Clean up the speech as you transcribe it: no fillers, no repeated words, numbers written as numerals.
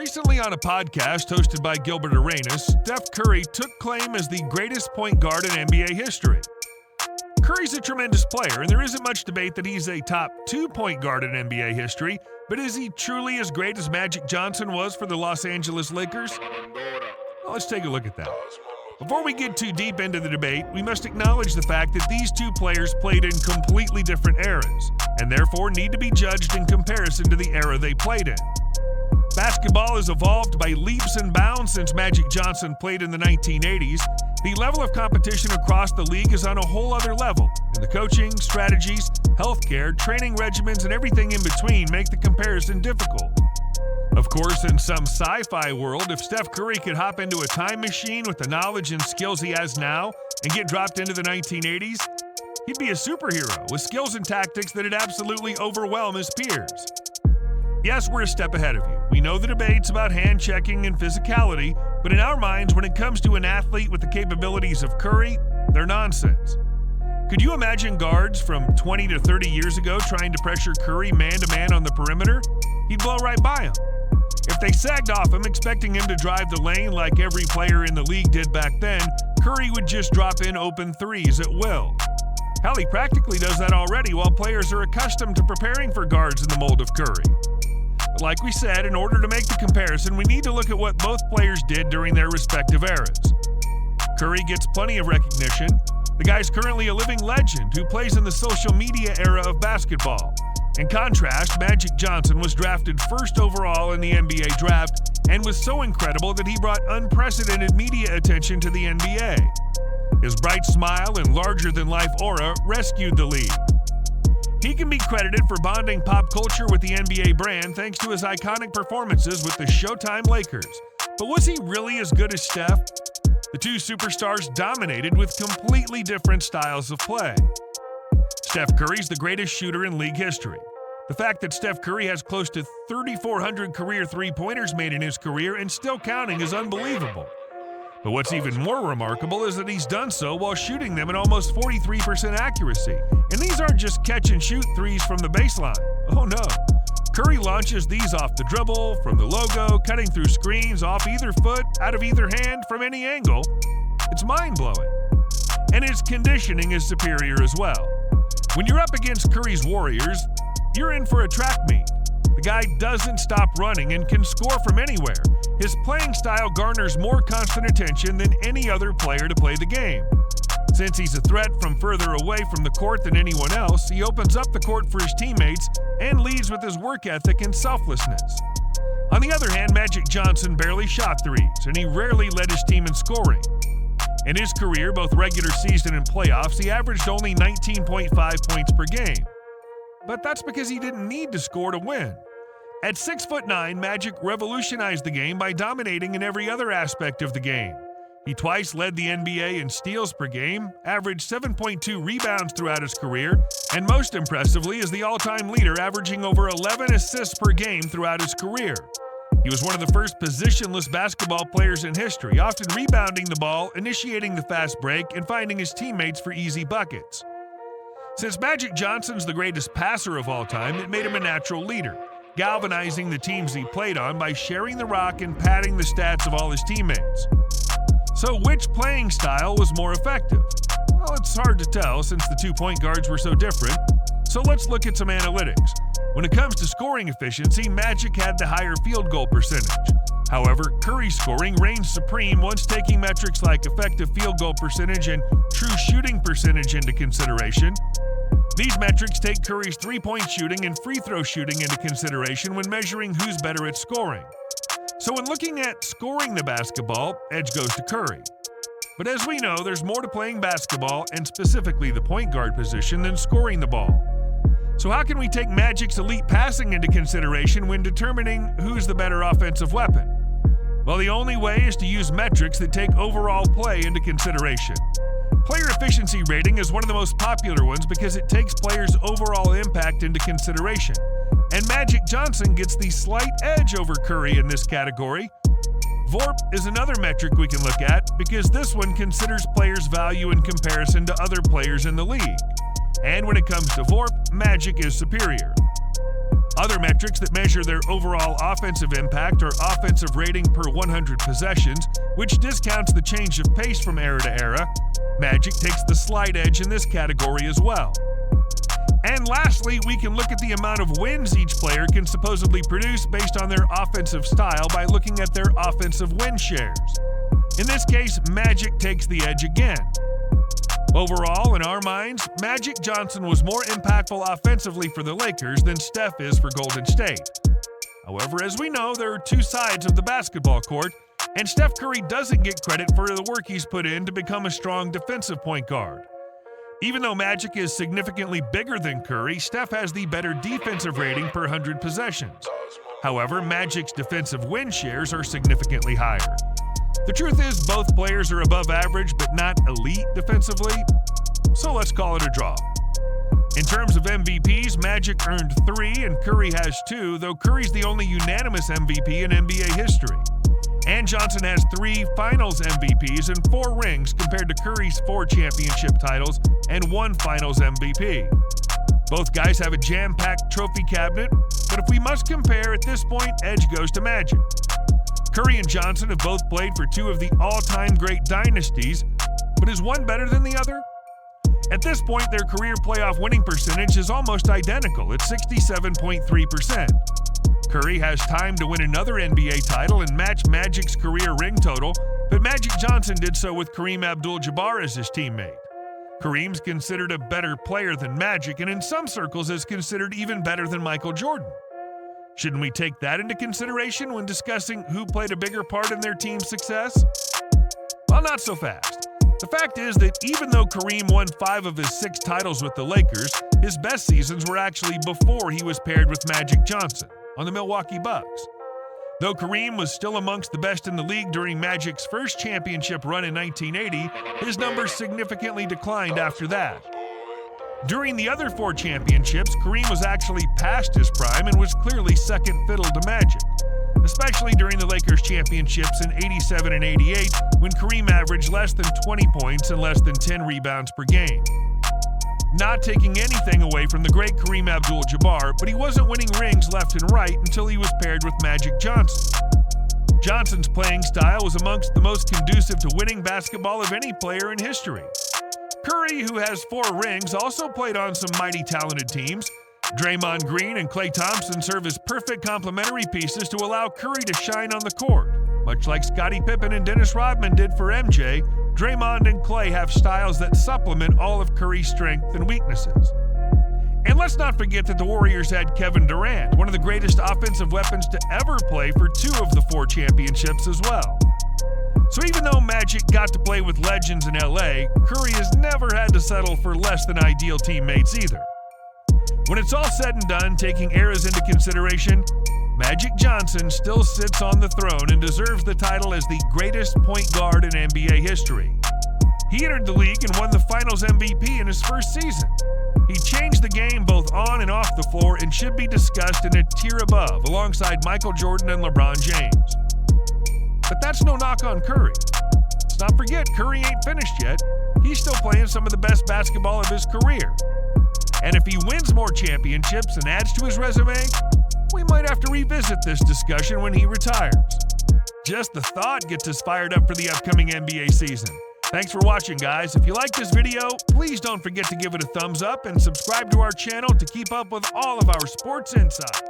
Recently on a podcast hosted by Gilbert Arenas, Steph Curry took claim as the greatest point guard in NBA history. Curry's a tremendous player, and there isn't much debate that he's a top 2 point guard in NBA history, but is he truly as great as Magic Johnson was for the Los Angeles Lakers? Well, let's take a look at that. Before we get too deep into the debate, we must acknowledge the fact that these two players played in completely different eras, and therefore need to be judged in comparison to the era they played in. Basketball has evolved by leaps and bounds since Magic Johnson played in the 1980s. The level of competition across the league is on a whole other level, and the coaching, strategies, healthcare, training regimens, and everything in between make the comparison difficult. Of course, in some sci-fi world, if Steph Curry could hop into a time machine with the knowledge and skills he has now and get dropped into the 1980s, he'd be a superhero with skills and tactics that'd absolutely overwhelm his peers. Yes, we're a step ahead of you. We know the debates about hand-checking and physicality, but in our minds, when it comes to an athlete with the capabilities of Curry, they're nonsense. Could you imagine guards from 20 to 30 years ago trying to pressure Curry man-to-man on the perimeter? He'd blow right by him. If they sagged off him, expecting him to drive the lane like every player in the league did back then, Curry would just drop in open threes at will. Hell, he practically does that already while players are accustomed to preparing for guards in the mold of Curry. But like we said, in order to make the comparison, we need to look at what both players did during their respective eras. Curry gets plenty of recognition. The guy's currently a living legend who plays in the social media era of basketball. In contrast, Magic Johnson was drafted first overall in the NBA draft and was so incredible that he brought unprecedented media attention to the NBA. His bright smile and larger-than-life aura rescued the league. He can be credited for bonding pop culture with the NBA brand thanks to his iconic performances with the Showtime Lakers. But was he really as good as Steph? The two superstars dominated with completely different styles of play. Steph Curry's the greatest shooter in league history. The fact that Steph Curry has close to 3,400 career three-pointers made in his career and still counting is unbelievable. But what's even more remarkable is that he's done so while shooting them at almost 43% accuracy. And these aren't just catch-and-shoot threes from the baseline. Oh no. Curry launches these off the dribble, from the logo, cutting through screens, off either foot, out of either hand, from any angle. It's mind-blowing. And his conditioning is superior as well. When you're up against Curry's Warriors, you're in for a track meet. The guy doesn't stop running and can score from anywhere. His playing style garners more constant attention than any other player to play the game. Since he's a threat from further away from the court than anyone else, he opens up the court for his teammates and leads with his work ethic and selflessness. On the other hand, Magic Johnson barely shot threes, and he rarely led his team in scoring. In his career, both regular season and playoffs, he averaged only 19.5 points per game. But that's because he didn't need to score to win. At 6'9", Magic revolutionized the game by dominating in every other aspect of the game. He twice led the NBA in steals per game, averaged 7.2 rebounds throughout his career, and most impressively is the all-time leader, averaging over 11 assists per game throughout his career. He was one of the first positionless basketball players in history, often rebounding the ball, initiating the fast break, and finding his teammates for easy buckets. Since Magic Johnson's the greatest passer of all time, it made him a natural leader, galvanizing the teams he played on by sharing the rock and padding the stats of all his teammates. So which playing style was more effective? Well, it's hard to tell since the 2 point guards were so different. So let's look at some analytics. When it comes to scoring efficiency, Magic had the higher field goal percentage. However, Curry's scoring reigned supreme once taking metrics like effective field goal percentage and true shooting percentage into consideration. These metrics take Curry's three-point shooting and free throw shooting into consideration when measuring who's better at scoring. So when looking at scoring the basketball, edge goes to Curry. But as we know, there's more to playing basketball, and specifically the point guard position, than scoring the ball. So how can we take Magic's elite passing into consideration when determining who's the better offensive weapon? Well, the only way is to use metrics that take overall play into consideration. Player efficiency rating is one of the most popular ones because it takes players' overall impact into consideration. And Magic Johnson gets the slight edge over Curry in this category. VORP is another metric we can look at because this one considers players' value in comparison to other players in the league. And when it comes to VORP, Magic is superior. Other metrics that measure their overall offensive impact are offensive rating per 100 possessions, which discounts the change of pace from era to era. Magic takes the slight edge in this category as well. And lastly, we can look at the amount of wins each player can supposedly produce based on their offensive style by looking at their offensive win shares. In this case, Magic takes the edge again. Overall, in our minds, Magic Johnson was more impactful offensively for the Lakers than Steph is for Golden State. However, as we know, there are two sides of the basketball court, and Steph Curry doesn't get credit for the work he's put in to become a strong defensive point guard. Even though Magic is significantly bigger than Curry, Steph has the better defensive rating per 100 possessions. However, Magic's defensive win shares are significantly higher. The truth is, both players are above average but not elite defensively, so let's call it a draw. In terms of MVPs, Magic earned 3 and Curry has 2, though Curry's the only unanimous MVP in NBA history. And Johnson has 3 Finals MVPs and 4 rings compared to Curry's 4 championship titles and 1 Finals MVP. Both guys have a jam-packed trophy cabinet, but if we must compare, at this point, edge goes to Magic. Curry and Johnson have both played for 2 of the all-time great dynasties, but is one better than the other? At this point, their career playoff winning percentage is almost identical at 67.3%. Curry has time to win another NBA title and match Magic's career ring total, but Magic Johnson did so with Kareem Abdul-Jabbar as his teammate. Kareem's considered a better player than Magic, and in some circles is considered even better than Michael Jordan. Shouldn't we take that into consideration when discussing who played a bigger part in their team's success? Well, not so fast. The fact is that even though Kareem won 5 of his 6 titles with the Lakers, his best seasons were actually before he was paired with Magic Johnson on the Milwaukee Bucks. Though Kareem was still amongst the best in the league during Magic's first championship run in 1980, his numbers significantly declined after that. During the other 4 championships, Kareem was actually past his prime and was clearly second fiddle to Magic, especially during the Lakers championships in 87 and 88, when Kareem averaged less than 20 points and less than 10 rebounds per game. Not taking anything away from the great Kareem Abdul-Jabbar, but he wasn't winning rings left and right until he was paired with Magic Johnson. Johnson's playing style was amongst the most conducive to winning basketball of any player in history. Curry, who has 4 rings, also played on some mighty talented teams. Draymond Green and Klay Thompson serve as perfect complementary pieces to allow Curry to shine on the court. Much like Scottie Pippen and Dennis Rodman did for MJ, Draymond and Klay have styles that supplement all of Curry's strengths and weaknesses. And let's not forget that the Warriors had Kevin Durant, one of the greatest offensive weapons to ever play for 2 of the 4 championships as well. So even though Magic got to play with legends in LA, Curry has never had to settle for less than ideal teammates either. When it's all said and done, taking eras into consideration, Magic Johnson still sits on the throne and deserves the title as the greatest point guard in NBA history. He entered the league and won the Finals MVP in his first season. He changed the game both on and off the floor and should be discussed in a tier above, alongside Michael Jordan and LeBron James. But that's no knock on Curry. Let's not forget, Curry ain't finished yet. He's still playing some of the best basketball of his career. And if he wins more championships and adds to his resume, we might have to revisit this discussion when he retires. Just the thought gets us fired up for the upcoming NBA season. Thanks for watching, guys. If you like this video, please don't forget to give it a thumbs up and subscribe to our channel to keep up with all of our sports insight.